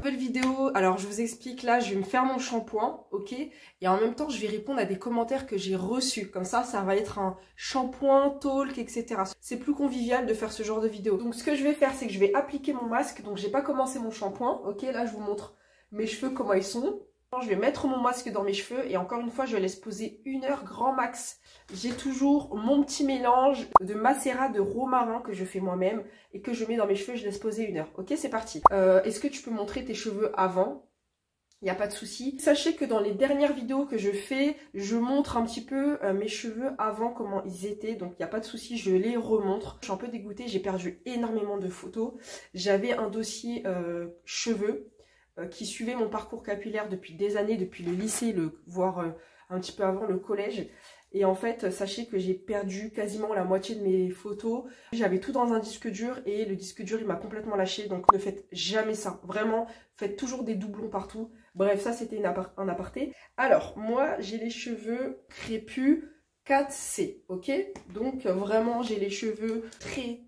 Nouvelle vidéo, alors je vous explique là, je vais me faire mon shampoing, ok? Et en même temps, je vais répondre à des commentaires que j'ai reçus. Comme ça va être un shampoing, talk, etc. C'est plus convivial de faire ce genre de vidéo. Donc ce que je vais faire, c'est que je vais appliquer mon masque. Donc j'ai pas commencé mon shampoing, ok? Là, je vous montre mes cheveux, comment ils sont. Je vais mettre mon masque dans mes cheveux et encore une fois, je laisse poser 1 heure grand max. J'ai toujours mon petit mélange de macérat de romarin que je fais moi-même et que je mets dans mes cheveux, je laisse poser 1 heure. Ok, c'est parti. Est-ce que tu peux montrer tes cheveux avant? Il n'y a pas de souci. Sachez que dans les dernières vidéos que je fais, je montre un petit peu mes cheveux avant, comment ils étaient. Donc il n'y a pas de souci, je les remontre. Je suis un peu dégoûtée, j'ai perdu énormément de photos. J'avais un dossier cheveux qui suivait mon parcours capillaire depuis des années, depuis le lycée, voire un petit peu avant le collège. Et en fait, sachez que j'ai perdu quasiment la moitié de mes photos. J'avais tout dans un disque dur et le disque dur, il m'a complètement lâché. Donc ne faites jamais ça. Vraiment, faites toujours des doublons partout. Bref, ça, c'était un aparté. Alors, moi, j'ai les cheveux crépus 4C, ok? Donc, vraiment, j'ai les cheveux très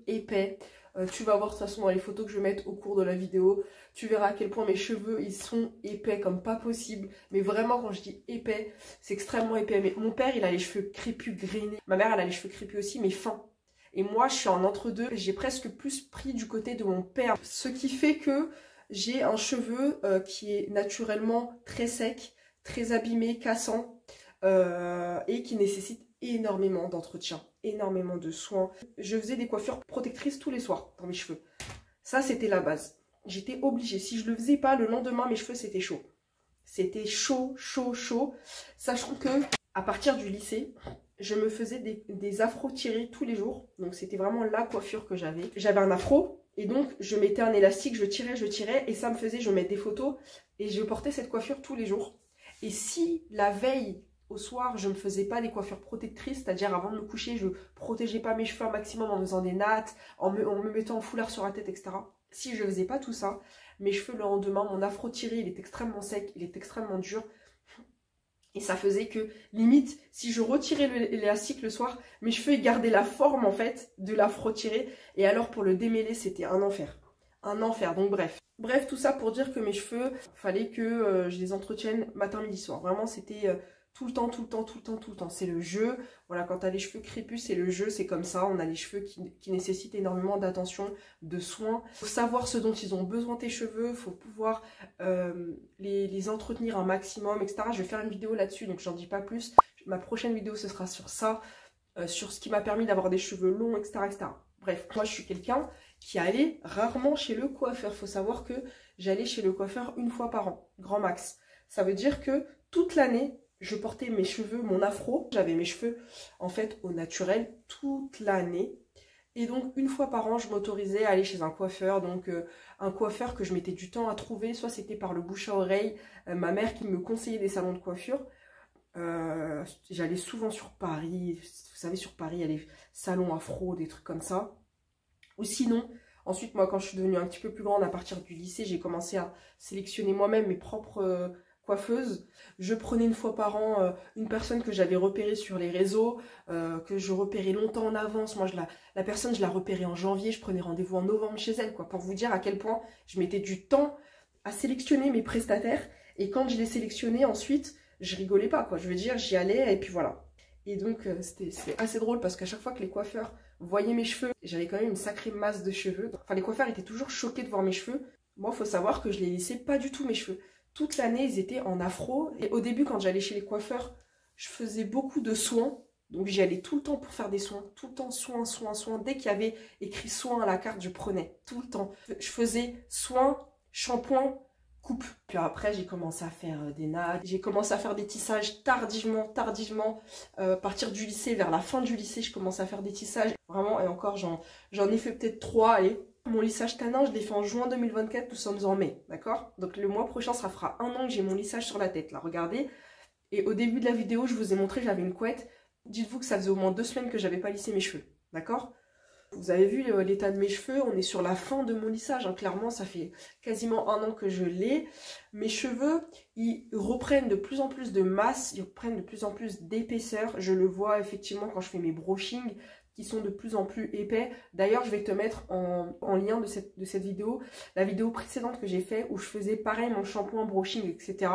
épais. Tu vas voir de toute façon dans les photos que je vais mettre au cours de la vidéo. Tu verras à quel point mes cheveux, ils sont épais comme pas possible. Mais vraiment, quand je dis épais, c'est extrêmement épais. Mais mon père, il a les cheveux crépus, grainés. Ma mère, elle a les cheveux crépus aussi, mais fins. Et moi, je suis en entre-deux. J'ai presque plus pris du côté de mon père. Ce qui fait que j'ai un cheveu qui est naturellement très sec, très abîmé, cassant. Et qui nécessite énormément d'entretien, énormément de soins. Je faisais des coiffures protectrices tous les soirs dans mes cheveux. Ça, c'était la base. J'étais obligée. Si je le faisais pas, le lendemain, mes cheveux, c'était chaud. C'était chaud. Sachant que, à partir du lycée, je me faisais des afros tirés tous les jours. Donc, c'était vraiment la coiffure que j'avais. J'avais un afro. Et donc, je mettais un élastique, je tirais. Et ça me faisait, je mettais des photos. Et je portais cette coiffure tous les jours. Et si la veille, au soir, je ne me faisais pas des coiffures protectrices, c'est-à-dire avant de me coucher, je ne protégeais pas mes cheveux un maximum en faisant des nattes, en me mettant un foulard sur la tête, etc. Si je ne faisais pas tout ça, mes cheveux le lendemain, mon afro tiré, il est extrêmement sec, il est extrêmement dur. Et ça faisait que, limite, si je retirais l'élastique le soir, mes cheveux gardaient la forme, en fait, de l'afro tiré. Et alors, pour le démêler, c'était un enfer. Un enfer, donc bref. Bref, tout ça pour dire que mes cheveux, fallait que je les entretienne matin, midi, soir. Vraiment, c'était tout le temps. C'est le jeu. Voilà, quand tu as les cheveux crépus, c'est le jeu, c'est comme ça. On a les cheveux qui nécessitent énormément d'attention, de soins. Il faut savoir ce dont ils ont besoin, tes cheveux. Il faut pouvoir les entretenir un maximum, etc. Je vais faire une vidéo là-dessus, donc j'en dis pas plus. Ma prochaine vidéo, ce sera sur ça, sur ce qui m'a permis d'avoir des cheveux longs, etc. Bref, moi, je suis quelqu'un qui allait rarement chez le coiffeur. Il faut savoir que j'allais chez le coiffeur 1 fois par an, grand max. Ça veut dire que toute l'année, je portais mes cheveux, mon afro. J'avais mes cheveux, en fait, au naturel toute l'année. Et donc, 1 fois par an, je m'autorisais à aller chez un coiffeur. Donc, un coiffeur que je mettais du temps à trouver. Soit c'était par le bouche à oreille, ma mère qui me conseillait des salons de coiffure. J'allais souvent sur Paris. Vous savez, sur Paris, il y a les salons afro, des trucs comme ça. Ou sinon, ensuite, moi, quand je suis devenue un petit peu plus grande, à partir du lycée, j'ai commencé à sélectionner moi-même mes propres coiffeuses. Je prenais 1 fois par an une personne que j'avais repérée sur les réseaux, que je repérais longtemps en avance. Moi, la personne, je la repérais en janvier, je prenais rendez-vous en novembre chez elle, quoi, pour vous dire à quel point je mettais du temps à sélectionner mes prestataires. Et quand je les sélectionnais, ensuite, je rigolais pas, quoi. Je veux dire, j'y allais et puis voilà. Et donc, c'était assez drôle parce qu'à chaque fois que les coiffeurs voyaient mes cheveux, j'avais quand même une sacrée masse de cheveux. Enfin, les coiffeurs étaient toujours choqués de voir mes cheveux. Moi, il faut savoir que je les laissais pas du tout, mes cheveux. Toute l'année, ils étaient en afro. Et au début, quand j'allais chez les coiffeurs, je faisais beaucoup de soins. Donc, j'y allais tout le temps pour faire des soins. Tout le temps, soins. Dès qu'il y avait écrit soins à la carte, je prenais. Tout le temps. Je faisais soins, shampoing, coupe. Puis après, j'ai commencé à faire des nattes. J'ai commencé à faire des tissages tardivement. À partir du lycée, vers la fin du lycée, je commençais à faire des tissages. Vraiment, et encore, j'en ai fait peut-être 3, allez. Mon lissage tanin, je l'ai fait en juin 2024, nous sommes en mai, d'accord? Donc le mois prochain, ça fera 1 an que j'ai mon lissage sur la tête, là, regardez. Et au début de la vidéo, je vous ai montré, j'avais une couette. Dites-vous que ça faisait au moins 2 semaines que j'avais pas lissé mes cheveux, d'accord? Vous avez vu l'état de mes cheveux, on est sur la fin de mon lissage, hein. Clairement ça fait quasiment 1 an que je l'ai. Mes cheveux, ils reprennent de plus en plus de masse, ils reprennent de plus en plus d'épaisseur. Je le vois effectivement quand je fais mes brushings, qui sont de plus en plus épais. D'ailleurs, je vais te mettre en lien de cette vidéo, la vidéo précédente que j'ai fait où je faisais pareil mon shampoing, brushing, etc.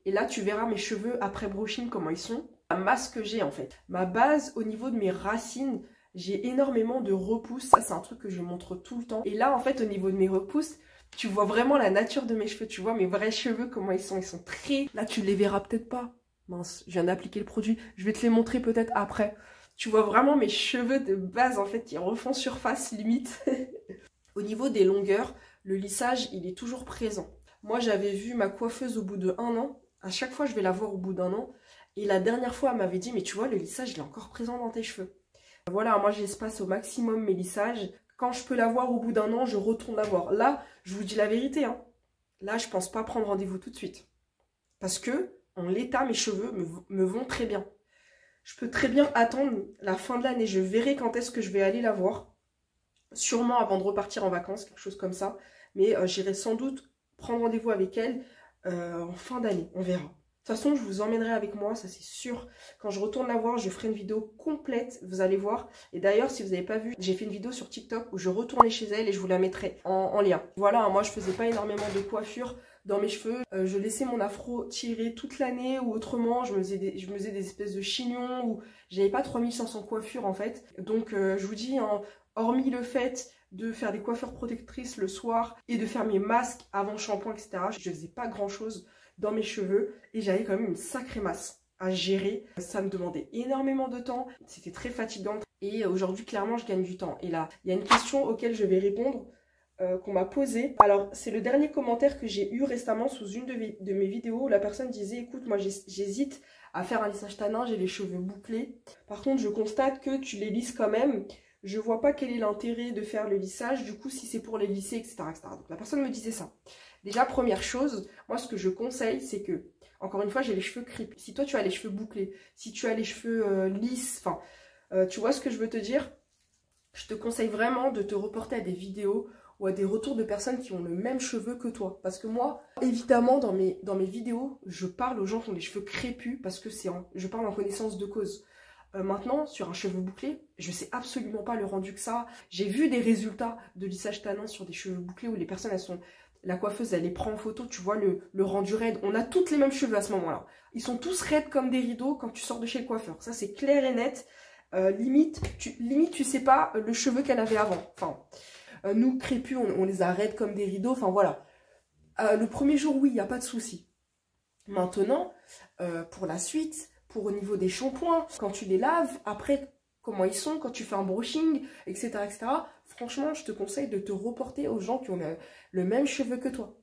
Et là, tu verras mes cheveux après brushing, comment ils sont. La masse que j'ai en fait. Ma base au niveau de mes racines, j'ai énormément de repousses. Ça, c'est un truc que je montre tout le temps. Et là, en fait, au niveau de mes repousses, tu vois vraiment la nature de mes cheveux. Tu vois mes vrais cheveux, comment ils sont. Ils sont très... Là, tu les verras peut-être pas. Mince, je viens d'appliquer le produit. Je vais te les montrer peut-être après. Tu vois vraiment mes cheveux de base, en fait, qui refont surface, limite. Au niveau des longueurs, le lissage, il est toujours présent. Moi, j'avais vu ma coiffeuse au bout de 1 an. À chaque fois, je vais la voir au bout d'1 an. Et la dernière fois, elle m'avait dit, mais tu vois, le lissage, il est encore présent dans tes cheveux. Voilà, moi, j'espace au maximum mes lissages. Quand je peux la voir au bout d'1 an, je retourne la voir. Là, je vous dis la vérité, hein. Là, je pense pas prendre rendez-vous tout de suite. Parce que, en l'état, mes cheveux me vont très bien. Je peux très bien attendre la fin de l'année. Je verrai quand est-ce que je vais aller la voir. Sûrement avant de repartir en vacances, quelque chose comme ça. Mais j'irai sans doute prendre rendez-vous avec elle en fin d'année. On verra. De toute façon, je vous emmènerai avec moi, ça c'est sûr. Quand je retourne la voir, je ferai une vidéo complète, vous allez voir. Et d'ailleurs, si vous n'avez pas vu, j'ai fait une vidéo sur TikTok où je retournais chez elle et je vous la mettrai en lien. Voilà, moi je faisais pas énormément de coiffure dans mes cheveux. Je laissais mon afro tirer toute l'année ou autrement, je me faisais des espèces de chignons ou j'avais pas 3500 coiffures en fait. Donc je vous dis, hein, hormis le fait de faire des coiffures protectrices le soir et de faire mes masques avant shampoing, etc., je faisais pas grand chose dans mes cheveux et j'avais quand même une sacrée masse à gérer. Ça me demandait énormément de temps, c'était très fatigant et aujourd'hui clairement je gagne du temps. Et là, il y a une question auquel je vais répondre qu'on m'a posée. Alors c'est le dernier commentaire que j'ai eu récemment sous une de mes vidéos où la personne disait écoute moi j'hésite à faire un lissage tanin, j'ai les cheveux bouclés. Par contre je constate que tu les lisses quand même. Je vois pas quel est l'intérêt de faire le lissage, du coup si c'est pour les lisser, etc., etc. Donc la personne me disait ça. Déjà, première chose, moi ce que je conseille, c'est que, encore une fois, j'ai les cheveux crépus. Si toi tu as les cheveux bouclés, si tu as les cheveux lisses, enfin, tu vois ce que je veux te dire? Je te conseille vraiment de te reporter à des vidéos ou à des retours de personnes qui ont le même cheveu que toi. Parce que moi, évidemment, dans mes vidéos, je parle aux gens qui ont les cheveux crépus parce que je parle en connaissance de cause. Maintenant, sur un cheveu bouclé, je sais absolument pas le rendu que ça. J'ai vu des résultats de lissage tanin sur des cheveux bouclés où les personnes, la coiffeuse, elle les prend en photo, tu vois le rendu raide. On a toutes les mêmes cheveux à ce moment-là. Ils sont tous raides comme des rideaux quand tu sors de chez le coiffeur. Ça, c'est clair et net. Limite, tu sais pas le cheveu qu'elle avait avant. Enfin, nous, crépus, on les a raides comme des rideaux. Enfin, voilà. Le premier jour, oui, il n'y a pas de souci. Maintenant, pour la suite, pour au niveau des shampoings, quand tu les laves, après, comment ils sont, quand tu fais un brushing, etc., etc., franchement, je te conseille de te reporter aux gens qui ont le même cheveu que toi.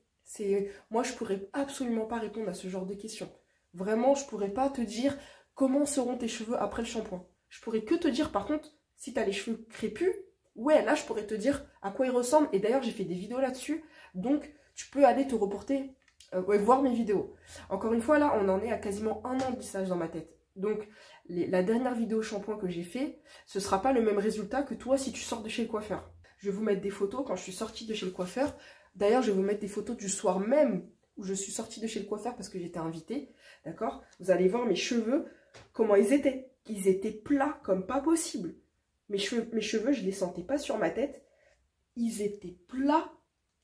Moi, je pourrais absolument pas répondre à ce genre de questions. Vraiment, je pourrais pas te dire comment seront tes cheveux après le shampoing. Je pourrais que te dire, par contre, si tu as les cheveux crépus, ouais, là, je pourrais te dire à quoi ils ressemblent. Et d'ailleurs, j'ai fait des vidéos là-dessus. Donc, tu peux aller te reporter, voir mes vidéos. Encore une fois, là, on en est à quasiment 1 an de lissage dans ma tête. Donc, la dernière vidéo shampoing que j'ai fait, ce ne sera pas le même résultat que toi si tu sors de chez le coiffeur. Je vais vous mettre des photos quand je suis sortie de chez le coiffeur. D'ailleurs, je vais vous mettre des photos du soir même où je suis sortie de chez le coiffeur parce que j'étais invitée. D'accord? Vous allez voir mes cheveux, comment ils étaient. Ils étaient plats comme pas possible. Mes cheveux, je ne les sentais pas sur ma tête. Ils étaient plats,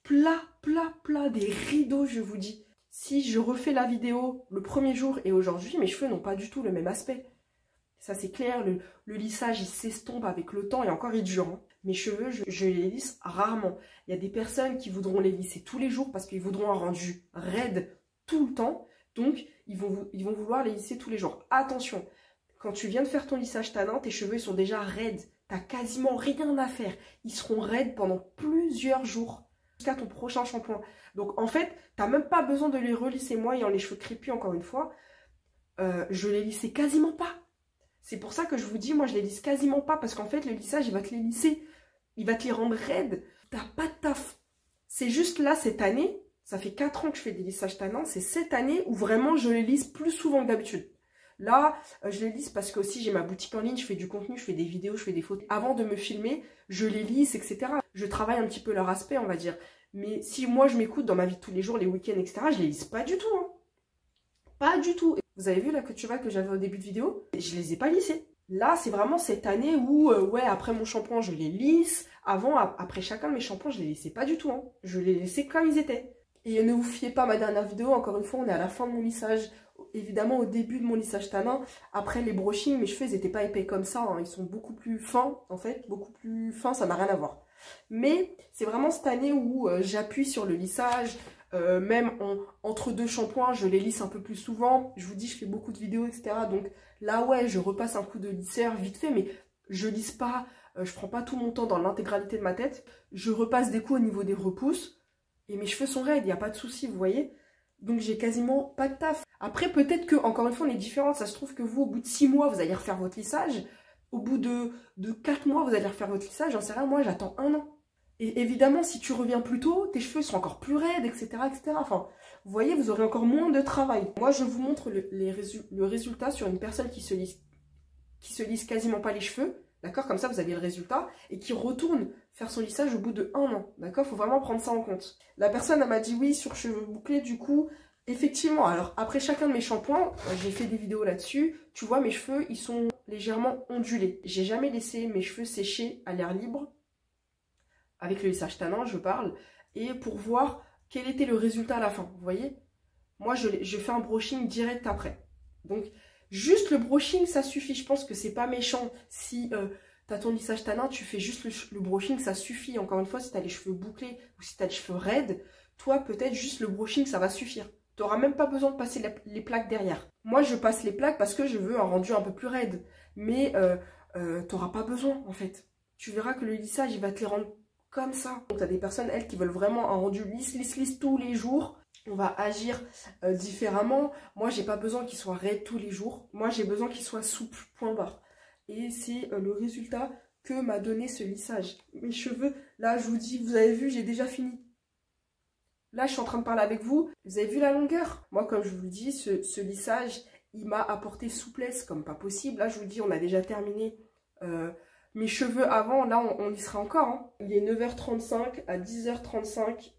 plats, plats, plats. Des rideaux, je vous dis. Si je refais la vidéo le premier jour et aujourd'hui, mes cheveux n'ont pas du tout le même aspect. Ça, c'est clair. Le lissage, il s'estompe avec le temps et encore, il dure. Hein. Mes cheveux, je les lisse rarement. Il y a des personnes qui voudront les lisser tous les jours parce qu'ils voudront un rendu raide tout le temps. Donc, ils vont vouloir les lisser tous les jours. Attention, quand tu viens de faire ton lissage tanin, tes cheveux ils sont déjà raides. Tu n'as quasiment rien à faire. Ils seront raides pendant plusieurs jours jusqu'à ton prochain shampoing. Donc, en fait, tu n'as même pas besoin de les relisser. Moi, ayant les cheveux crépus, encore une fois, je les lissais quasiment pas. C'est pour ça que je vous dis, moi, je les lisse quasiment pas. Parce qu'en fait, le lissage, il va te les lisser. Il va te les rendre raides. Tu n'as pas de taf. C'est juste là, cette année, ça fait 4 ans que je fais des lissages tanins. C'est cette année où vraiment, je les lisse plus souvent que d'habitude. Là, je les lisse parce que aussi j'ai ma boutique en ligne, je fais du contenu, je fais des vidéos, je fais des photos. Avant de me filmer, je les lisse, etc. Je travaille un petit peu leur aspect, on va dire. Mais si moi je m'écoute dans ma vie de tous les jours, les week-ends, etc., je les lisse pas du tout. Hein. Pas du tout. Vous avez vu la queue de cheval que j'avais au début de vidéo? Je les ai pas lissés. Là, c'est vraiment cette année où, ouais, après mon shampoing, je les lisse. Avant, après chacun de mes shampoings, je les laissais pas du tout, hein. Je les laissais comme ils étaient. Et ne vous fiez pas à ma dernière vidéo, encore une fois, on est à la fin de mon lissage. Évidemment, au début de mon lissage tanin, après les brushings, mes cheveux, ils n'étaient pas épais comme ça, hein. Ils sont beaucoup plus fins, en fait, beaucoup plus fins, ça n'a rien à voir. Mais c'est vraiment cette année où j'appuie sur le lissage, même entre deux shampoings, je les lisse un peu plus souvent. Je vous dis, je fais beaucoup de vidéos, etc. Donc là, ouais, je repasse un coup de lisseur vite fait, mais je lisse pas, je prends pas tout mon temps dans l'intégralité de ma tête. Je repasse des coups au niveau des repousses et mes cheveux sont raides, il n'y a pas de souci, vous voyez. Donc j'ai quasiment pas de taf. Après, peut-être que, encore une fois, on est différents. Ça se trouve que vous, au bout de 6 mois, vous allez refaire votre lissage. Au bout de 4 mois, vous allez refaire votre lissage. J'en sais rien, moi, j'attends 1 an. Et évidemment, si tu reviens plus tôt, tes cheveux seront encore plus raides, etc., etc. Enfin, vous voyez, vous aurez encore moins de travail. Moi, je vous montre le résultat sur une personne qui se lisse quasiment pas les cheveux. D'accord? Comme ça, vous avez le résultat. Et qui retourne faire son lissage au bout de 1 an. D'accord? Faut vraiment prendre ça en compte. La personne, elle m'a dit oui sur cheveux bouclés, du coup... Effectivement, alors après chacun de mes shampoings, j'ai fait des vidéos là-dessus, tu vois mes cheveux ils sont légèrement ondulés. J'ai jamais laissé mes cheveux sécher à l'air libre, avec le lissage tanin je parle, et pour voir quel était le résultat à la fin, vous voyez. Moi je fais un brushing direct après. Donc juste le brushing ça suffit, je pense que c'est pas méchant. Si tu as ton lissage tanin, tu fais juste le brushing, ça suffit. Encore une fois, si tu as les cheveux bouclés ou si tu as les cheveux raides, toi peut-être juste le brushing ça va suffire. Tu n'auras même pas besoin de passer les plaques derrière. Moi, je passe les plaques parce que je veux un rendu un peu plus raide. Mais tu n'auras pas besoin, en fait. Tu verras que le lissage, il va te les rendre comme ça. Donc, tu as des personnes, elles, qui veulent vraiment un rendu lisse, lisse, lisse tous les jours. On va agir différemment. Moi, j'ai pas besoin qu'il soit raide tous les jours. Moi, j'ai besoin qu'il soit souple, point barre. Et c'est le résultat que m'a donné ce lissage. Mes cheveux, là, je vous dis, vous avez vu, j'ai déjà fini. Là, je suis en train de parler avec vous. Vous avez vu la longueur? Moi, comme je vous le dis, ce lissage, il m'a apporté souplesse comme pas possible. Là, je vous dis, on a déjà terminé mes cheveux avant. Là, on y sera encore, hein. Il est 9h35. À 10h35,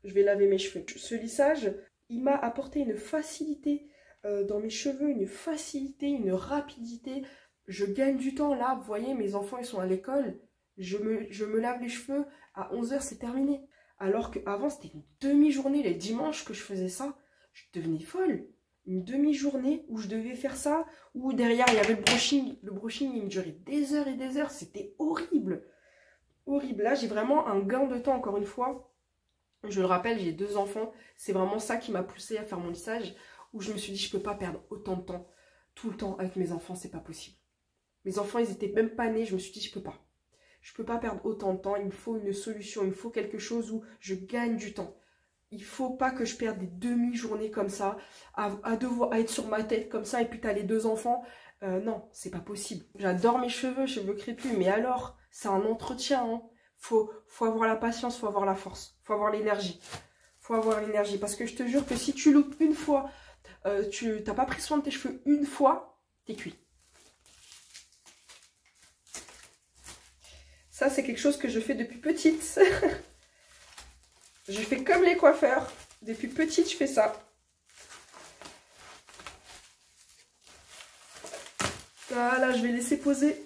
je vais laver mes cheveux. Ce lissage, il m'a apporté une facilité dans mes cheveux, une facilité, une rapidité. Je gagne du temps. Là, vous voyez, mes enfants, ils sont à l'école. Je me lave les cheveux. À 11h, c'est terminé. Alors qu'avant, c'était une demi-journée, les dimanches que je faisais ça, je devenais folle. Une demi-journée où je devais faire ça, où derrière, il y avait le brushing. Le brushing, il me durait des heures et des heures. C'était horrible. Horrible. Là, j'ai vraiment un gain de temps, encore une fois. Je le rappelle, j'ai 2 enfants. C'est vraiment ça qui m'a poussée à faire mon lissage, où je me suis dit, je ne peux pas perdre autant de temps, tout le temps avec mes enfants, c'est pas possible. Mes enfants, ils n'étaient même pas nés, je me suis dit, je peux pas. Je ne peux pas perdre autant de temps, il me faut une solution, il me faut quelque chose où je gagne du temps. Il ne faut pas que je perde des demi-journées comme ça, à être sur ma tête comme ça, et puis tu as les 2 enfants. Non, c'est pas possible. J'adore mes cheveux crépus, mais alors, c'est un entretien. Hein. Faut avoir la patience, faut avoir la force, faut avoir l'énergie. Faut avoir l'énergie, parce que je te jure que si tu loupes une fois, tu n'as pas pris soin de tes cheveux une fois, t'es cuit. Ça, c'est quelque chose que je fais depuis petite. Je fais comme les coiffeurs. Depuis petite, je fais ça. Voilà, je vais laisser poser.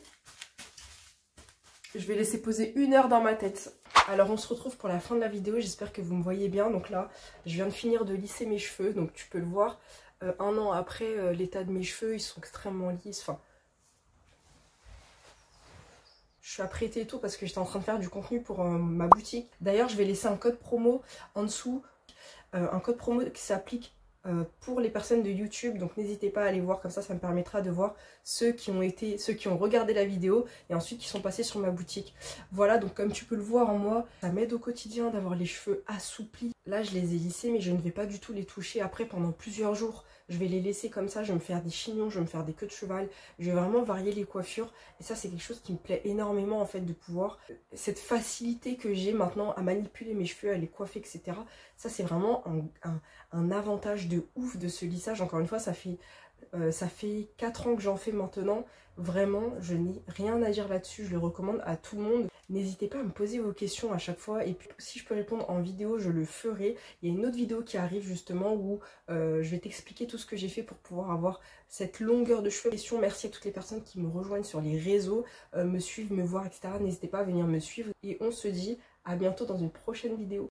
Je vais laisser poser 1 heure dans ma tête. Alors, on se retrouve pour la fin de la vidéo. J'espère que vous me voyez bien. Donc là, je viens de finir de lisser mes cheveux. Donc, tu peux le voir. 1 an après, l'état de mes cheveux, ils sont extrêmement lisses. Enfin, je suis apprêtée et tout parce que j'étais en train de faire du contenu pour ma boutique. D'ailleurs, je vais laisser un code promo en dessous. Un code promo qui s'applique pour les personnes de YouTube. Donc n'hésitez pas à aller voir, comme ça, ça me permettra de voir ceux qui ont regardé la vidéo et ensuite qui sont passés sur ma boutique. Voilà, donc comme tu peux le voir en moi, ça m'aide au quotidien d'avoir les cheveux assouplis. Là, je les ai lissés, mais je ne vais pas du tout les toucher après pendant plusieurs jours. Je vais les laisser comme ça, je vais me faire des chignons, je vais me faire des queues de cheval. Je vais vraiment varier les coiffures. Et ça, c'est quelque chose qui me plaît énormément, en fait, de pouvoir... Cette facilité que j'ai maintenant à manipuler mes cheveux, à les coiffer, etc. Ça, c'est vraiment un avantage de ouf de ce lissage. Encore une fois, ça fait Ça fait 4 ans que j'en fais maintenant. Vraiment, je n'ai rien à dire là-dessus. Je le recommande à tout le monde. N'hésitez pas à me poser vos questions à chaque fois. Et puis, si je peux répondre en vidéo, je le ferai. Il y a une autre vidéo qui arrive justement où je vais t'expliquer tout ce que j'ai fait pour pouvoir avoir cette longueur de cheveux. Merci à toutes les personnes qui me rejoignent sur les réseaux, me suivent, me voir, etc. N'hésitez pas à venir me suivre. Et on se dit à bientôt dans une prochaine vidéo.